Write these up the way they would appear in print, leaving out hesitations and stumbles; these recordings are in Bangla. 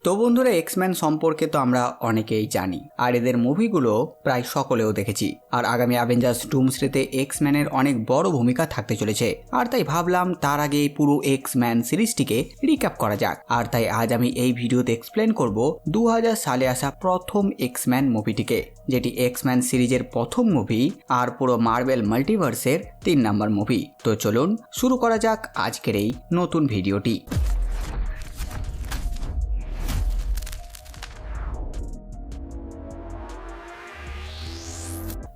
তো বন্ধুরা, এক্সম্যান সম্পর্কে তো আমরা অনেকেই জানি, আর এদের মুভিগুলো প্রায় সকলেও দেখেছি। আর আগামী অ্যাভেঞ্জার্স ডুমসডেতে এক্সম্যানের অনেক বড় ভূমিকা থাকতে চলেছে। আর তাই ভাবলাম তার আগে পুরো এক্সম্যান সিরিজটিকে রিক্যাপ করা যাক। আর তাই আজ আমি এই ভিডিওতে এক্সপ্লেন করব 2000 সালে আসা প্রথম এক্সম্যান মুভিটিকে, যেটি এক্সম্যান সিরিজের প্রথম মুভি আর পুরো মার্বেল মাল্টিভার্সের 3 নম্বর মুভি। তো চলুন শুরু করা যাক আজকের এই নতুন ভিডিওটি।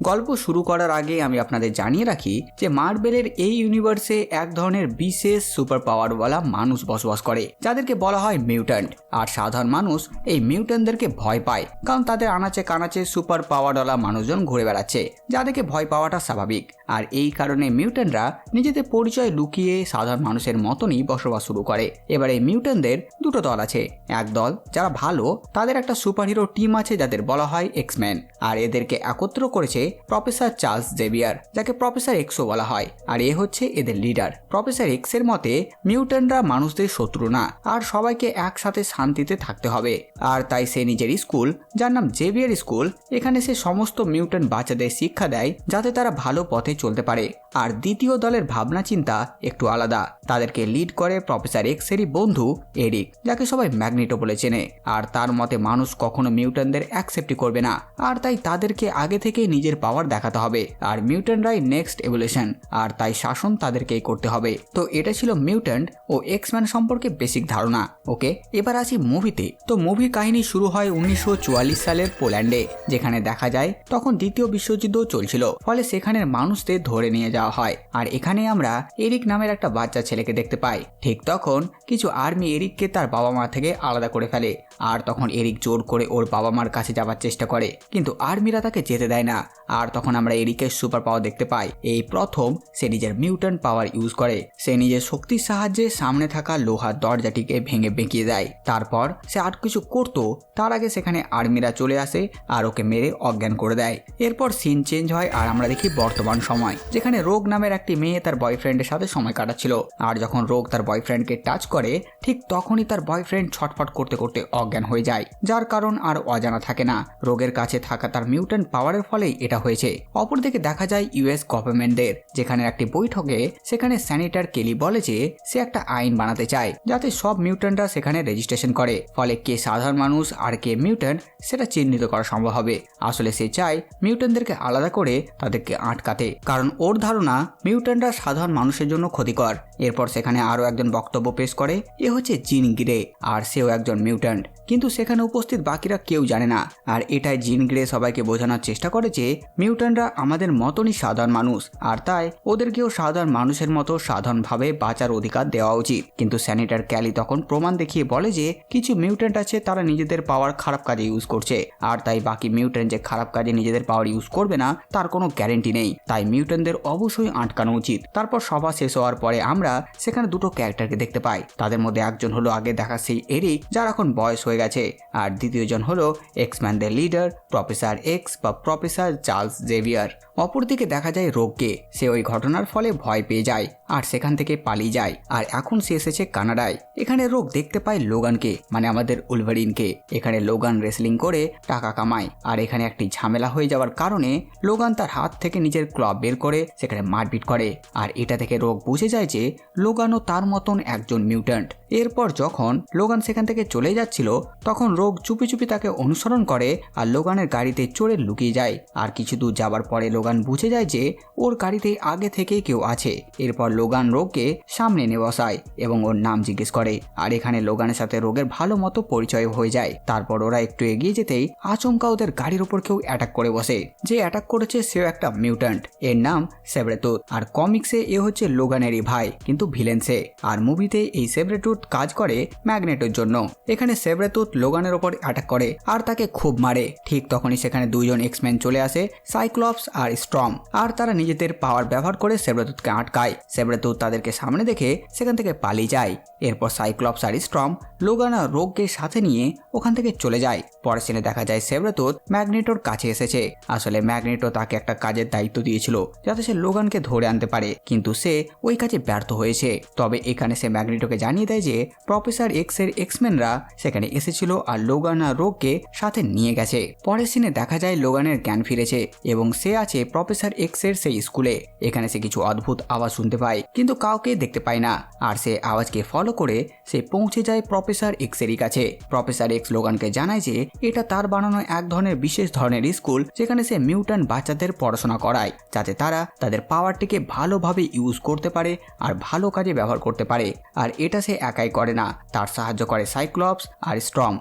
গল্প শুরু করার আগে আমি আপনাদের জানিয়ে রাখি যে মার্বেলের এই ইউনিভার্সে এক ধরনের বিশেষ সুপার পাওয়ারওয়ালা মানুষ বসবাস করে, যাদেরকে বলা হয় মিউট্যান্ট। আর সাধারণ মানুষ এই মিউট্যান্টদেরকে ভয় পায়, কারণ তাদের আনাচে কানাচে সুপার পাওয়ারওয়ালা মানুষজন ঘুরে বেড়াচ্ছে, যাদেরকে ভয় পাওয়াটা স্বাভাবিক। আর এই কারণে মিউট্যান্টরা নিজেদের পরিচয় লুকিয়ে সাধারণ মানুষের মতনই বসবাস শুরু করে। এবার এই মিউট্যান্টদের দুটো দল আছে। এক দল যারা ভালো, তাদের একটা সুপার হিরো টিম আছে যাদের বলা হয় এক্সম্যান, আর এদেরকে একত্র করেছে প্রফেসর চার্লস জেভিয়ার, যাকে প্রফেসর এক্সও বলা হয়। আর এ হচ্ছে এদের লিডার। প্রফেসর এক্স এর মতে মিউট্যান্টরা মানুষদের শত্রু না, আর সবাইকে একসাথে শান্তিতে থাকতে হবে। আর তাই সে নিজের স্কুল, যার নাম জেভিয়ার স্কুল, এখানে সে সমস্ত মিউট্যান্ট বাচ্চাদের শিক্ষা দেয় যাতে তারা ভালো পথে চলতে পারে। আর দ্বিতীয় দলের ভাবনা চিন্তা একটু আলাদা। তাদেরকে লিড করে প্রফেসর এক্সেরই বন্ধু এরিক, যাকে সবাই ম্যাগনেটো বলে চেনে। আর তার মতে মানুষ কখনো মিউট্যান্টদের অ্যাকসেপ্টই করবে না, আর তাই তাদেরকে আগে থেকেই নিজের পাওয়ার দেখাতে হবে। আর মিউট্যান্টরাই নেক্সট এভলিউশন, আর তাই শাসন তাদেরকেই করতে হবে। তো এটা ছিল মিউট্যান্ট ও এক্সম্যান সম্পর্কে বেসিক ধারণা। ওকে, এবার আসি মুভিতে। তো মুভির কাহিনী শুরু হয় 1944 সালের পোল্যান্ডে, যেখানে দেখা যায় তখন দ্বিতীয় বিশ্বযুদ্ধ চলছিল। ফলে সেখানের মানুষদের ধরে নিয়ে যাওয়া হয়। আর এখানে আমরা এরিক নামের একটা বাচ্চা ছেলেকে দেখতে পাই। ঠিক তখন কিছু আর্মি এরিককে তার বাবা মা থেকে আলাদা করে ফেলে। আর তখন এরিক জোর করে ওর বাবা মার কাছে যাওয়ার চেষ্টা করে, কিন্তু আর্মিরা তাকে যেতে দেয় না। আর তখন আমরা এরিকের সুপার পাওয়ার দেখতে পাই। এই প্রথম সে নিজের মিউট্যান্ট পাওয়ার ইউজ করে। সে নিজের শক্তির সাহায্যে সামনে থাকা লোহার দরজাটিকে ভেঙে বেঁকিয়ে দেয়। তারপর সে আর কিছু করতো তার আগে সেখানে আর্মিরা চলে আসে আর ওকে মেরে অজ্ঞান করে দেয়। এরপর সিন চেঞ্জ হয়, আর আমরা দেখি বর্তমান সময়, যেখানে রোগ নামের একটি মেয়ে তার বয়ফ্রেন্ডের সাথে সময় কাটাচ্ছিল। আর যখন রোগ তার বয়ফ্রেন্ডকে টাচ করে, ঠিক তখনই তার বয়ফ্রেন্ড ছটফট করতে করতে অজ্ঞান হয়ে যায়, যার কারণ আর অজানা থাকে না। রোগের কাছে থাকা তার মিউট্যান্ট পাওয়ারের ফলেই এটা হয়েছে। অপরদিকে দেখা যায় ইউএস গভর্নমেন্টের, যেখানে একটি বৈঠকে সেখানে সেনেটর কেলি বলে যে সে একটা আইন বানাতে চায় যাতে সব মিউট্যান্টরা সেখানে রেজিস্ট্রেশন করে। ফলে কে সাধারণ মানুষ আর কে মিউট্যান্ট সেটা চিহ্নিত করা সম্ভব হবে। আসলে সে চায় মিউট্যান্টদেরকে আলাদা করে তাদেরকে আটকাতে, কারণ ওর ধারণা মিউট্যান্টরা সাধারণ মানুষের জন্য ক্ষতিকর। এরপর সেখানে আরো একজন বক্তব্য পেশ করে, এ হচ্ছে জিন গ্রে, আর সেও একজন মিউট্যান্ট, কিন্তু সেখানে উপস্থিত বাকিরা কেউ জানে না। আর এটাই জিন গ্রে সবাইকে বোঝানোর চেষ্টা করে যে মিউট্যান্টরা আমাদের মতনই সাধারণ মানুষ, আর তাই ওদেরকেও সাধারণ মানুষের মতো সাধারণভাবে বাঁচার অধিকার দেওয়া উচিত। কিন্তু সেনেটর ক্যালি তখন প্রমাণ দেখিয়ে বলে যে কিছু মিউট্যান্ট আছে তারা নিজেদের পাওয়ার খারাপ কাজে ইউজ করছে, আর তাই বাকি মিউট্যান্ট যে খারাপ কাজে নিজেদের পাওয়ার ইউজ করবে না তার কোনো গ্যারেন্টি নেই। তাই মিউট্যান্টদের অবশ্যই আটকানো উচিত। তারপর সভা শেষ হওয়ার পরে আমরা সেখানে দুটো ক্যারেক্টারকে দেখতে পাই। তাদের মধ্যে একজন হলো আগে দেখা সেই এরিক, যার এখন বয়স হয়ে গেছে, আর দ্বিতীয়জন হলো এক্সম্যানদের লিডার প্রফেসর এক্স বা প্রফেসর চার্লস জেভিয়ার। অপরদিকে দেখা যায় রোগকে। সে ওই ঘটনার ফলে ভয় পেয়ে যায় আর সেখান থেকে পালিয়ে যায়, আর এখন সে এসেছে কানাডায়। এখানে রোগ দেখতে পায় লোগানকে, মানে আমাদের উলভারিনকে। এখানে লোগান রেসলিং করে টাকা কামায়, আর এখানে একটি ঝামেলা হয়ে যাওয়ার কারণে লোগান তার হাত থেকে নিজের ক্লব বের করে সেখানে মারপিট করে। আর এটা থেকে রোগ বুঝে যায় যে লোগানও তার মতন একজন মিউট্যান্ট। এরপর যখন লোগান সেখান থেকে চলে যাচ্ছিল, তখন রোগ চুপি চুপি তাকে অনুসরণ করে আর লোগানের গাড়িতে চড়ে লুকিয়ে যায়। আর কিছু দূর যাবার পরে লোগান বুঝে যায় যে ওর গাড়িতে আগে থেকে কেউ আছে। এরপর লোগান রোগকে সামনে নিয়ে বসায় এবং ওর নাম জিজ্ঞেস করে। আর এখানে লোগানের সাথে রোগের ভালো মতো পরিচয় হয়ে যায়। তারপর ওরা একটু এগিয়ে যেতেই আচমকা ওদের গাড়ির উপর কেউ অ্যাটাক করে বসে। যে অ্যাটাক করেছে সেও একটা মিউট্যান্ট, এর নাম সেব্রেতুথ। আর কমিক্সে এ হচ্ছে লোগানেরই ভাই, কিন্তু ভিলেন সে। আর মুভিতে এই সেব্রেতুথ কাজ করে ম্যাগনেটোর জন্য। এখানে সেব্রেতুথ লোগানের ওপর অ্যাটাক করে আর তাকে খুব মারে। ঠিক তখনই সেখানে দুইজন এক্সম্যান চলে আসে, সাইক্লপস আর স্ট্রম, আর তারা নিজেদের পাওয়ার ব্যবহার করে সেব্রাতুথকে আটকায়। সেব্রাতুথ তাদেরকে সামনে দেখে সেখান থেকে পালিয়ে যায়। এরপর সাইক্লপস আর স্ট্রম লোগান আর রোগকে সাথে নিয়ে ওখান থেকে চলে যায়। পরের সিনে দেখা যায় সেব্রাতুথ ম্যাগনেটোর কাছে এসেছে। আসলে ম্যাগনেটো তাকে একটা কাজের দায়িত্ব দিয়েছিল যাতে সে লোগানকে ধরে আনতে পারে, কিন্তু সে ওই কাজে ব্যর্থ হয়েছে। তবে এখানে সে ম্যাগনেটোকে জানিয়ে দেয় যে প্রফেসর এক্স এর এক্সম্যানরা সেখানে এসেছিল আর লোগান আর রোগকে সাথে নিয়ে গেছে। পরের সিনে দেখা যায় লোগানের জ্ঞান ফিরেছে এবং সে আছে প্রফেসর এক্স এর সেই স্কুলে। এখানে সে কিছু অদ্ভুত আওয়াজ শুনতে পায় কিন্তু কাউকে দেখতে পায় না, আর সে আওয়াজকে ফলো করে সে পৌঁছে যায় প্রফেসর এক্স এরই কাছে। প্রফেসর এক্স লোগানকে জানায় যে এটা তার বানানো এক ধরনের বিশেষ ধরনের স্কুল যেখানে সে মিউট্যান্ট বাচ্চাদের পড়াশোনা করায় যাতে তারা তাদের পাওয়ারটিকে ভালোভাবে ইউজ করতে পারে আর ভালো কাজে ব্যবহার করতে পারে। আর এটা সে একাই করে না, তার সাহায্য করে সাইক্লপস আর স্ট্রম।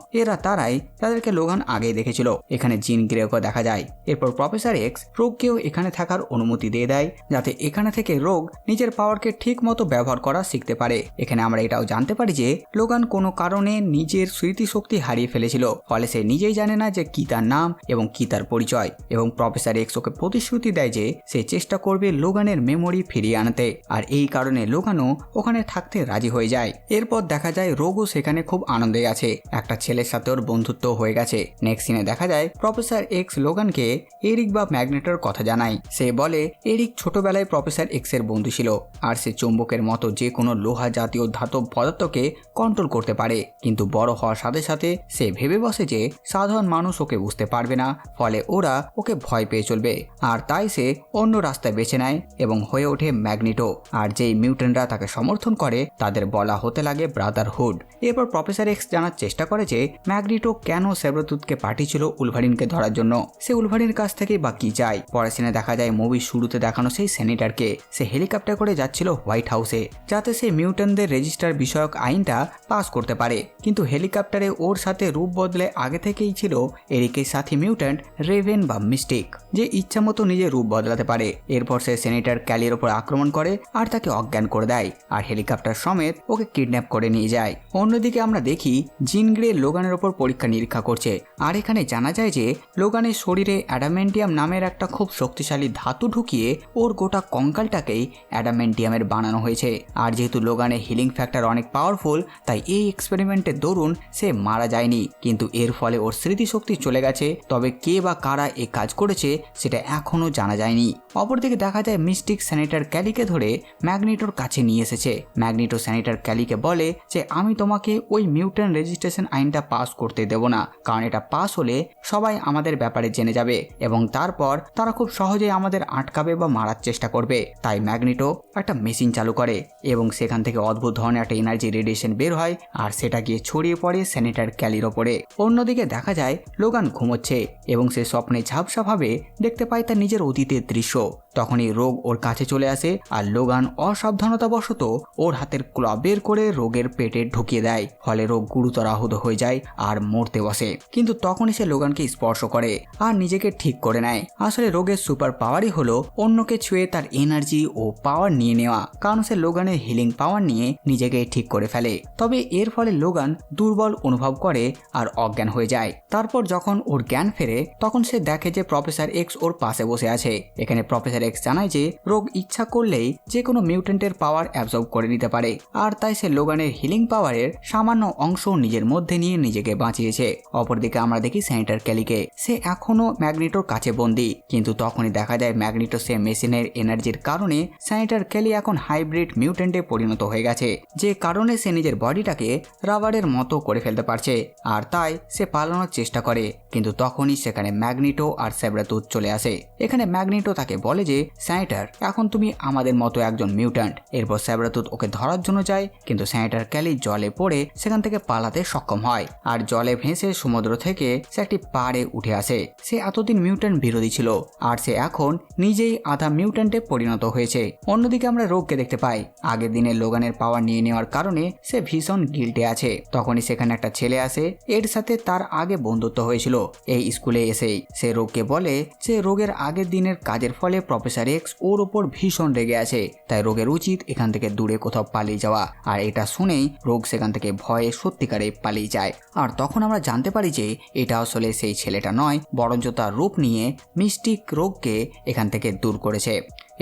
তারাই তাদেরকে লোগান আগেই দেখেছিল। এখানে জিন গ্রেকে দেখা যায়। এরপর প্রফেসর এক্স রোগকেও এখানে থাকার অনুমতি দিয়ে দেয় যাতে এখানে থেকে রোগ নিজের পাওয়ারকে ঠিক মতো ব্যবহার করা শিখতে পারে। এখানে আমরা এটাও জানতে পারি যে লোগান কোনো কারণে নিজের স্মৃতিশক্তি হারিয়ে ফেলেছিল, ফলে সে নিজেই জানে না যে কি তার নাম এবং কি তার পরিচয়। এবং প্রফেসর এক্স ওকে প্রতিশ্রুতি দেয় যে সে চেষ্টা করবে লোগানের মেমোরি ফিরিয়ে আনতে, আর এই কারণে লোগানও ওখানে থাকতে রাজি হয়ে যায়। এরপর দেখা যায় রোগও সেখানে খুব আনন্দে আছে, একটা ছেলের সাথে ওর বন্ধুত্ব হয়ে গেছে। নেক্সট সিনে দেখা যায় প্রফেসর এক্স লোগানকে এরিক বা ম্যাগনেটোর কথা জানায়। সে বলে এরিক ছোটবেলায় প্রফেসর এক্স এর বন্ধু ছিল আর সে চুম্বকের মতো যে কোনো লোহা জাতীয় ধাতব পদার্থকে কন্ট্রোল করতে পারে, কিন্তু বড় হওয়ার সাথে সাথে সে ভেবে বসে যে সাধারণ মানুষ ওকে বুঝতে পারবে না, ফলে ওরা ওকে ভয় পেয়ে চলবে। আর তাই সে অন্য রাস্তায় বেছে নেয় এবং হয়ে ওঠে ম্যাগনেটো। আর যেই মিউট্যান্টরা তাকে সমর্থন করে তাদের বলা হতে লাগে ব্রাদারহুড। এরপর প্রফেসর এক্স জানার চেষ্টা করে যে ম্যাগনেটো কেন সেব্রাতুথকে পাঠিয়েছিল উলভারিনকে ধরার জন্য, সে উলভারিনের কাছ থেকে বা কি চায়। পরের সিনে দেখা যায় মুভির শুরুতে দেখানো সেই সেনেটরকে, সে হেলিকপ্টার করে যাচ্ছিল হোয়াইট হাউসে যাতে সে মিউট্যান্টদের রেজিস্টার বিষয়ক আইনটা পাস করতে পারে, কিন্তু হেলিকপ্টারে ওর সাথে রূপ বদলে আগে থেকেই ছিল এরিকের সাথী মিউট্যান্ট রেভেন বা মিস্টিক, যে ইচ্ছা মতো নিজের রূপ বদলাতে পারে। এরপর সে সেনেটর ক্যালির ওপর আক্রমণ করে আর তাকে অজ্ঞান করে দেয় আর হেলিকপ্টার সমেত ওকে কিডন্যাপ করে নিয়ে যায়। অন্যদিকে আমরা দেখি জিন গ্রে লোগানের ওপর পরীক্ষা নিরীক্ষা করছে, আর এখানে জানা যায় যে লোগানের শরীরে অ্যাডামেন্টিয়াম নামের একটা খুব শক্তিশালী ধাতু ঢুকিয়ে ওর গোটা কঙ্কালটাকেই অ্যাডামেন্টিয়ামের বানানো হয়েছে। আর যেহেতু লোগানের হিলিং ফ্যাক্টর অনেক পাওয়ারফুল, তাই এই এক্সপেরিমেন্টের দরুন সে মারা যায়নি, কিন্তু এর ফলে ওর স্মৃতিশক্তি চলে গেছে। তবে কে বা কারা এই কাজ করেছে সেটা এখনো জানা যায়নি। অপরদিকে দেখা যায় মিস্টিক সেনেটর ক্যালিকে ধরে ম্যাগনেটোর কাছে নিয়ে এসেছে। ম্যাগনেটো সেনেটর ক্যালিকে বলে যে আমি তোমাকে ওই মিউট্যান্ট রেজিস্ট্রেশন আইনটা পাস করতে দেব না, কারণ এটা পাস হলে সবাই আমাদের ব্যাপারে জেনে যাবে এবং তারপর তারা খুব সহজেই আমাদের আটকাবে বা মারার চেষ্টা করবে। তাই ম্যাগনেটো একটা মেশিন চালু করে এবং সেখান থেকে অদ্ভুত ধরনের একটা এনার্জি রেডিয়েশন বের হয় আর সেটা গিয়ে ছড়িয়ে পড়ে সেনেটর ক্যালির ওপরে। অন্যদিকে দেখা যায় লোগান ঘুমোচ্ছে এবং সে স্বপ্নে ঝাপসাভাবে দেখতে পায় তার নিজের অতীতের দৃশ্য। তখনই রোগ ওর কাছে চলে আসে আর লোগান অসাবধানতাবশত ওর হাতের ক্লব বের করে রোগের পেটে ঢুকিয়ে দেয়, ফলে রোগ গুরুতর আহত হয়ে যায় আর মরতে বসে। কিন্তু তখনই সে লোগানকে স্পর্শ করে আর নিজেকে ঠিক করে নেয়। আসলে রোগের সুপার পাওয়ারই হলো অন্যকে ছুঁয়ে তার এনার্জি ও পাওয়ার নিয়ে নেওয়া, কারণ সে লোগানের হিলিং পাওয়ার নিয়ে নিজেকে ঠিক করে ফেলে। তবে এর ফলে লোগান দুর্বল অনুভব করে আর অজ্ঞান হয়ে যায়। তারপর যখন ওর জ্ঞান ফেরে তখন সে দেখে যে প্রফেসর এক্স ওর পাশে বসে আছে। এখানে প্রফেসর এক্স জানায় যে রোগ ইচ্ছা করলেই যে কোনো মিউট্যান্টের পাওয়ার অ্যাবজর্ব করে নিতে পারে, আর তাই সে লোগানের হিলিং পাওয়ারের সামান্য অংশ নিজের মধ্যে নিয়ে নিজেকে বাঁচিয়েছে। অপরদিকে আমরা দেখি সেনেটর ক্যালিকে, সে এখনো ম্যাগনেটোর কাছে বন্দী, কিন্তু তখনই দেখা যায় ম্যাগনেটো সে মেশিনের এনার্জির কারণে সেনেটর ক্যালি এখন হাইব্রিড মিউট্যান্টে পরিণত হয়ে গেছে, যে কারণে সে নিজের বডিটাকে রাবারের মতো করে ফেলতে পারছে। আর তাই সে পালানোর চেষ্টা করে, কিন্তু তখনই সেখানে ম্যাগনেটো আর সেব্রাতুথ চলে আসে। এখানে ম্যাগনেটো তাকে বলে যে সেনেটর এখন তুমি আমাদের মতো একজন মিউট্যান্ট। এরপর সেব্রাতুথ ওকে ধরার জন্য যায়, কিন্তু সেনেটর ক্যালি জলে পড়ে সেখান থেকে পালাতে সক্ষম হয় আর জলে ভেসে সমুদ্র থেকে সে একটি পাড়ে উঠে আসে। সে এতদিন মিউট্যান্ট বিরোধী ছিল আর সে এখন নিজেই আধা মিউট্যান্টে পরিণত হয়েছে। অন্যদিকে আমরা রোগকে দেখতে পাই, আগের দিনে লোগানের পাওয়ার নিয়ে নেওয়ার কারণে সে ভীষণ গিল্টে আছে। তখনই সেখানে একটা ছেলে আসে, এর সাথে তার আগে বন্ধুত্ব হয়েছিল এই স্কুলে এসেই সে রোগকে বলে যে রোগের আগের দিনের কাজের ফলে প্রফেসর এক্স ওর ওপর ভীষণ রেগে আছে, তাই রোগের উচিত এখান থেকে দূরে কোথাও পালিয়ে যাওয়া। আর এটা শুনেই রোগ সেখান থেকে ভয়ে সত্যিকারে পালিয়ে যায়। আর তখন আমরা জানতে পারি যে এটা আসলে সেই ছেলেটা নয়, বরঞ্চ তার রূপ নিয়ে মিস্টিক রোগকে এখান থেকে দূর করেছে।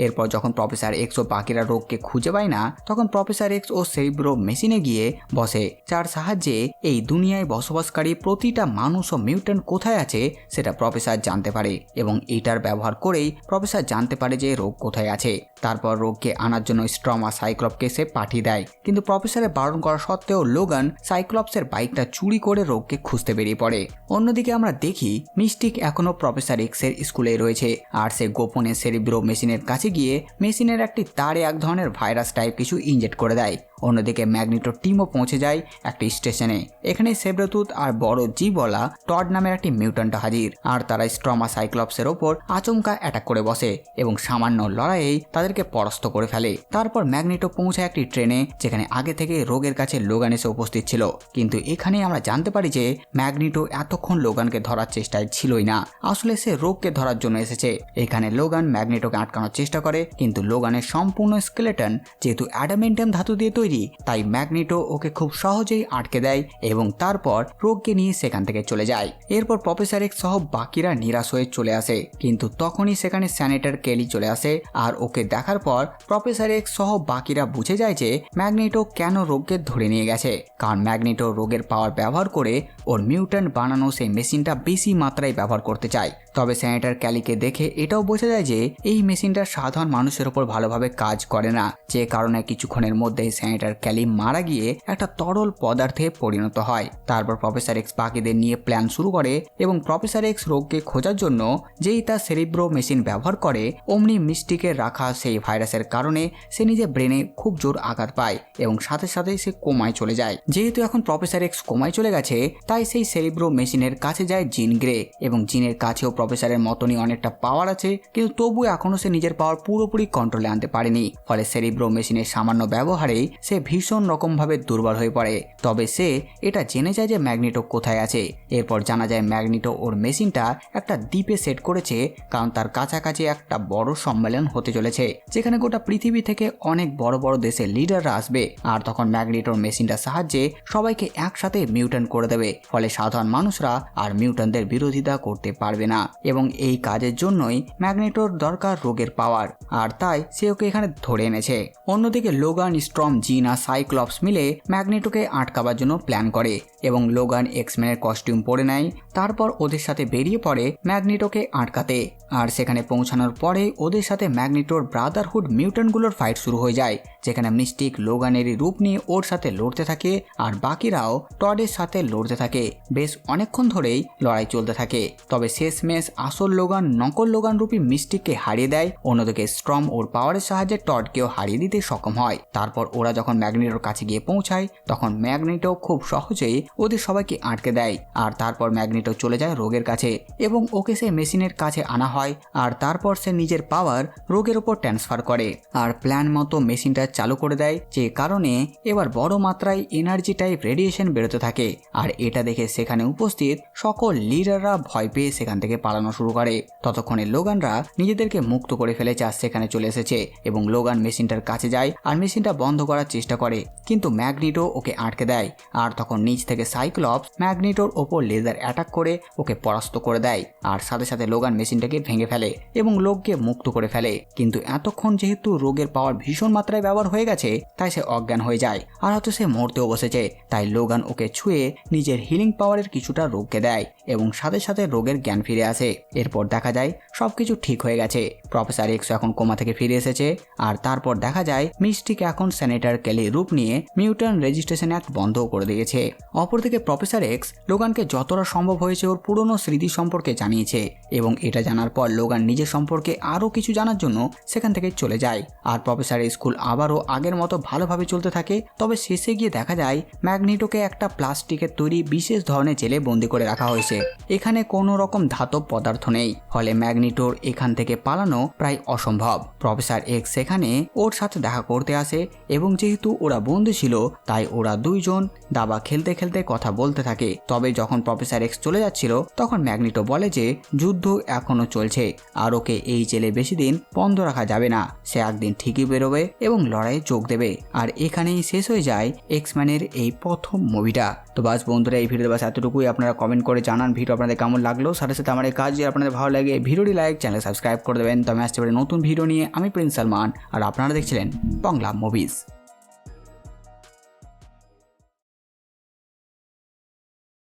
এরপর যখন প্রফেসর এক্স ও বাকিরা রোগকে খুঁজে পায় না, তখন প্রফেসর এক্স ও সেরিব্রো মেশিনে গিয়ে বসে, যার সাহায্যে এই দুনিয়ায় বসবাসকারী প্রতিটা মানুষ ও মিউট্যান্ট কোথায় আছে সেটা প্রফেসর জানতে পারে, এবং এটার ব্যবহার করেই প্রফেসর জানতে পারে যে রোগ কোথায় আছে। তারপর রোগকে আনার জন্য স্ট্রম আর সাইক্লপকে সে পাঠিয়ে দেয়, কিন্তু প্রফেসরের বারণ করা সত্ত্বেও লোগান সাইক্লপসের বাইকটা চুরি করে রোগকে খুঁজতে বেরিয়ে পড়ে। অন্যদিকে আমরা দেখি মিস্টিক এখনো প্রফেসর এক্সের স্কুলে রয়েছে, আর সে গোপনে সেরিব্রো মেশিনের কাছে গিয়ে মেশিনের একটি তারে এক ধরনের ভাইরাস টাইপ কিছু ইনজেক্ট করে দেয়। অন্যদিকে ম্যাগনেটোর টিমও পৌঁছে যায় একটি স্টেশনে। এখানে সেব্রাতুথ আর বড় জিবলা টড নামের একটি মিউট্যান্ট হাজির, আর তারা স্ট্রমা সাইক্লপসের ওপর আচমকা অ্যাটাক করে বসে এবং সামান্য লড়াইয়েই তাদেরকে পরাস্ত করে ফেলে। তারপর ম্যাগনেটো পৌঁছায় একটি ট্রেনে, যেখানে আগে থেকে রোগের কাছে লোগান এসে উপস্থিত ছিল। কিন্তু এখানেই আমরা জানতে পারি যে ম্যাগনেটো এতক্ষণ লোগানকে ধরার চেষ্টায় ছিলই না, আসলে সে রোগকে ধরার জন্য এসেছে। এখানে লোগান ম্যাগনেটোকে আটকানোর চেষ্টা করে, কিন্তু লোগানের সম্পূর্ণ স্কেলেটন যেহেতু অ্যাডামেন্টিয়াম ধাতু দিয়ে তৈরি, তাই ম্যাগনেটো ওকে খুব সহজেই আটকে দেয় এবং তারপর রোগকে নিয়ে সেখান থেকে চলে যায়। এরপর প্রফেসর এক্স সহ বাকিরা নিরাশ হয়ে চলে আসে, কিন্তু তখনই সেখানে স্যানেটর কেলি চলে আসে, আর ওকে দেখার পর প্রফেসর এক্স সহ বাকিরা বুঝে যায় যে ম্যাগনেটো কেন রোগকে ধরে নিয়ে গেছে, কারণ ম্যাগনেটো রোগের পাওয়ার ব্যবহার করে ওর মিউট্যান্ট বানানো সেই মেশিনটা বেশি মাত্রায় ব্যবহার করতে চায়। তবে স্যানেটর ক্যালিকে দেখে এটাও বোঝা যায় যে এই মেশিনটা সাধারণ মানুষের ওপর ভালোভাবে কাজ করে না, যে কারণে কিছুক্ষণের মধ্যেই স্যানেটর ক্যালি মারা গিয়ে একটা তরল পদার্থে পরিণত হয়। তারপর প্রফেসর এক্স বাকিদের নিয়ে প্ল্যান শুরু করে এবং প্রফেসর এক্স রোগকে খোঁজার জন্য যেই তার সেরিব্রো মেশিন ব্যবহার করে, অমনি মিস্টিকের রাখা সেই ভাইরাসের কারণে সে নিজের ব্রেনে খুব জোর আঘাত পায় এবং সাথে সাথে সে কোমায় চলে যায়। যেহেতু এখন প্রফেসর এক্স কোমায় চলে গেছে, তাই সেই সেরিব্রো মেশিনের কাছে যায় জিন গ্রে, এবং জিনের কাছেও প্রফেসরের মতনই অনেকটা পাওয়ার আছে, কিন্তু তবুও এখনো সে নিজের পাওয়ার পুরোপুরি কন্ট্রোলে আনতে পারেনি। ফলে সেরিব্রো মেশিনের সামান্য ব্যবহারেই সে ভীষণ রকমভাবে দুর্বল হয়ে পড়ে। তবে সে এটা জেনে যায় যে ম্যাগনেটো কোথায় আছে। এরপর জানা যায় ম্যাগনেটো ওর মেশিনটা একটা দ্বীপে সেট করেছে, কারণ তার কাছাকাছি একটা বড় সম্মেলন হতে চলেছে, যেখানে গোটা পৃথিবী থেকে অনেক বড় বড় দেশের লিডাররা আসবে। আর তখন ম্যাগনেটোর মেশিনটার সাহায্যে সবাইকে একসাথে মিউট্যান্ট করে দেবে, ফলে সাধারণ মানুষরা আর মিউট্যান্টদের বিরোধিতা করতে পারবে না। এবং এই কাজের জন্যই ম্যাগনেটোর দরকার রোগের পাওয়ার, আর তাই সে ওকে এখানে ধরে এনেছে। অন্যদিকে লোগান, স্ট্রম, জিন আর সাইক্লপস মিলে ম্যাগনেটোকে আটকাবার জন্য প্ল্যান করে এবং লোগান এক্সম্যানের কস্টিউম পরে নেয়। তারপর ওদের সাথে বেরিয়ে পড়ে ম্যাগনেটোকে আটকাতে। আর সেখানে পৌঁছানোর পরে ওদের সাথে ম্যাগনেটোর ব্রাদারহুড মিউট্যান্টগুলোর ফাইট শুরু হয়ে যায়, যেখানে মিস্টিক লোগানেরই রূপ নিয়ে ওর সাথে লড়তে থাকে, আর বাকিরাও টডের সাথে লড়তে থাকে। বেশ অনেকক্ষণ ধরেই লড়াই চলতে থাকে, তবে শেষমেশ আসল লোগান নকল লোগান রূপী মিস্টিককে হারিয়ে দেয়। অন্যদিকে স্ট্রম ওর পাওয়ারের সাহায্যে টডকেও হারিয়ে দিতে সক্ষম হয়। তারপর ওরা যখন ম্যাগনেটোর কাছে গিয়ে পৌঁছায়, তখন ম্যাগনেটো খুব সহজেই ওদের সবাইকে আটকে দেয়। আর তারপর ম্যাগনেটো চলে যায় রোগের কাছে এবং ওকে সেই মেশিনের কাছে আনা হয়, আর তারপর সে নিজের পাওয়ার রোগের ওপর ট্রান্সফার করে আর প্ল্যান মতো মেশিনটা চালু করে দেয়, যে কারণে এবার বড় মাত্রায় এনার্জি টাইপ রেডিয়েশন বেরোতে থাকে। আর এটা দেখে সেখানে উপস্থিত সকল লিডাররা ভয় পেয়ে সেখান থেকে পালানো শুরু করে। ততক্ষণে লোগানরা নিজেদেরকে মুক্ত করে ফেলেছে আর সেখানে চলে এসেছে, এবং লোগান মেশিনটার কাছে যায় আর মেশিনটা বন্ধ করার চেষ্টা করে, কিন্তু ম্যাগনেটো ওকে আটকে দেয়। আর তখন নিচ থেকে সাইক্লপস ম্যাগনেটোর ওপর লেজার অ্যাটাক করে ওকে পরাস্ত করে দেয়, আর সাথে সাথে লোগান মেশিনটাকে ভেঙে ফেলে এবং লোককে মুক্ত করে ফেলে। কিন্তু এতক্ষণ যেহেতু রোগের পাওয়ার ভীষণ মাত্রায় ব্যবহার হয়ে গেছে, তাই সে অজ্ঞান হয়ে যায়, আর হয়তো সে মরতেও বসেছে। তাই লোগান ওকে ছুঁয়ে নিজের হিলিং পাওয়ারের কিছুটা রোগকে দেয় এবং সাথে সাথে রোগের জ্ঞান ফিরে আসে। এরপর দেখা যায় সবকিছু ঠিক হয়ে গেছে, প্রফেসর এক্স এখন কোমা থেকে ফিরে এসেছে। আর তারপর দেখা যায় মিস্টিক এখন সেনেটর কেলি রূপ নিয়ে মিউট্যান্ট রেজিস্ট্রেশন অ্যাক্ট বন্ধও করে দিয়েছে। অপরদিকে প্রফেসর এক্স লোগানকে যতটা সম্ভব হয়েছে ওর পুরনো স্মৃতি সম্পর্কে জানিয়েছে, এবং এটা জানার পর লোগান নিজের সম্পর্কে আরও কিছু জানার জন্য সেখান থেকে চলে যায়। আর প্রফেসরের স্কুল আবারও আগের মতো ভালোভাবে চলতে থাকে। তবে শেষে গিয়ে দেখা যায় ম্যাগনেটোকে একটা প্লাস্টিকের তৈরি বিশেষ ধরনের জেলে বন্দি করে রাখা হয়েছে। এখানে কোনো রকম ধাতব পদার্থ নেই, ফলে ম্যাগনেটোর এখান থেকে পালানো প্রায় অসম্ভব। প্রফেসর এক্স সেখানে ওর সাথে দেখা করতে আসে, এবং যেহেতু ওরা বন্ধু ছিল, তাই ওরা দুইজন দাবা খেলতে খেলতে সাথে কথা বলতে থাকে। তবে যখন প্রফেসর এক্স চলে যাচ্ছিল তখন ম্যাগনেটো বলে যে যুদ্ধ এখনো চলছে আর ওকে এই জেলে বেশি দিন বন্ধ রাখা যাবে না, সে একদিন ঠিকই বেরোবে এবং লড়াইয়ে যোগ দেবে। আর এখানেই শেষ হয়ে যায় এক্সম্যানের এই প্রথম মুভিটা। তো বাস বন্ধুরা, এই ভিডিওতে বাস এতটুকুই। আপনারা কমেন্ট করে জানান ভিডিও আপনাদের কেমন লাগলো। সাথে সাথে আমার এই কাজ যদি আপনাদের ভালো লাগে ভিডিওটি লাইক, চ্যানেল সাবস্ক্রাইব করে দেবেন। তো আমি আসতে পারি নতুন ভিডিও নিয়ে। আমি প্রিন্স সালমান আর আপনারা দেখছিলেন বাংলা মুভিজ।